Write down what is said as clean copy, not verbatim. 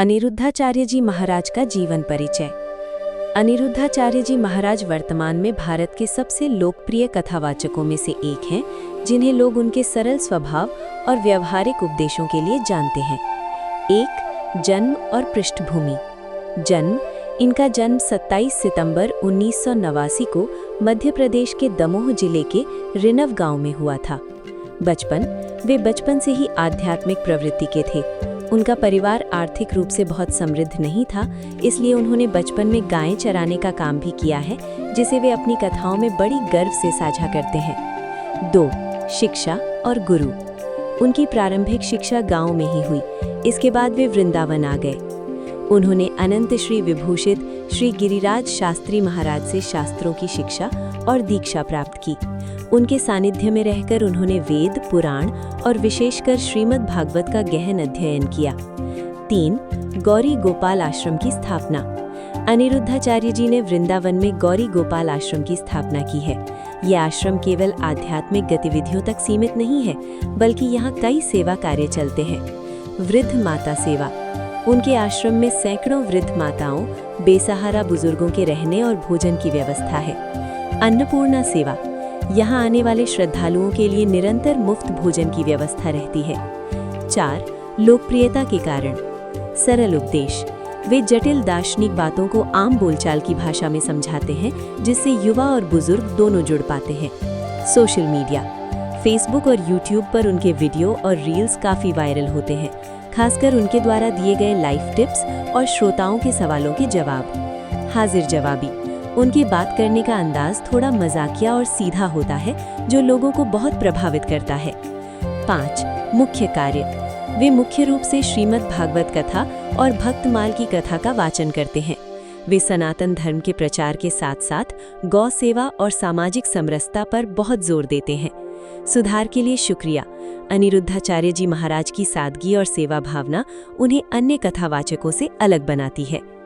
अनिरुद्धाचार्य जी महाराज का जीवन परिचय। अनिरुद्धाचार्य जी महाराज वर्तमान में भारत के सबसे लोकप्रिय कथावाचकों में से एक हैं, जिन्हें लोग उनके सरल स्वभाव और व्यवहारिक उपदेशों के लिए जानते हैं। 1. जन्म और पृष्ठभूमि। जन्म। इनका जन्म 27 सितंबर 1989 को मध्य प्रदेश के दमोह जिले के रिनव गांव में हुआ था। बचपन। वे बचपन से ही आध्यात्मिक प्रवृत्ति के थे। उनका परिवार आर्थिक रूप से बहुत समृद्ध नहीं था, इसलिए उन्होंने बचपन में गायें चराने का काम भी किया है, जिसे वे अपनी कथाओं में बड़ी गर्व से साझा करते हैं। 2. शिक्षा और गुरु। उनकी प्रारंभिक शिक्षा गांव में ही हुई। इसके बाद वे वृंदावन आ गए। उन्होंने अनंत श्री विभूषित श्री गिरिराज शास्त्री महाराज से शास्त्रों की शिक्षा और दीक्षा प्राप्त की। उनके सानिध्य में रहकर उन्होंने वेद, पुराण और विशेषकर श्रीमद् भागवत का गहन अध्ययन किया। 3. गौरी गोपाल आश्रम की स्थापना। अनिरुद्धाचार्य जी ने वृंदावन में गौरी गोपाल आश्रम की स्थापना की है। यह आश्रम केवल आध्यात्मिक गतिविधियों तक सीमित नहीं है, बल्कि यहाँ कई सेवा कार्य चलते हैं। वृद्ध माता सेवा। उनके आश्रम में सैकड़ों वृद्ध माताओं, बेसहारा बुजुर्गों के रहने और भोजन की व्यवस्था है। अन्नपूर्णा सेवा। यहाँ आने वाले श्रद्धालुओं के लिए निरंतर मुफ्त भोजन की व्यवस्था रहती है। 4. लोकप्रियता के कारण। सरल उपदेश। वे जटिल दार्शनिक बातों को आम बोलचाल की भाषा में समझाते हैं, जिससे युवा और बुजुर्ग दोनों जुड़ पाते हैं। Social media. फेसबुक और यूट्यूब पर उनके वीडियो और रील्स काफ़ी वायरल होते हैं, खासकर उनके द्वारा दिए गए लाइव टिप्स और श्रोताओं के सवालों के जवाब। हाजिर जवाबी। उनकी बात करने का अंदाज थोड़ा मजाकिया और सीधा होता है, जो लोगों को बहुत प्रभावित करता है। 5. मुख्य कार्य। वे मुख्य रूप से श्रीमद् भागवत कथा और भक्तमाल की कथा का वाचन करते हैं। वे सनातन धर्म के प्रचार के साथ साथ गौ सेवा और सामाजिक समरसता पर बहुत जोर देते हैं। सुधार के लिए शुक्रिया। अनिरुद्धाचार्य जी महाराज की सादगी और सेवा भावना उन्हें अन्य कथावाचकों से अलग बनाती है।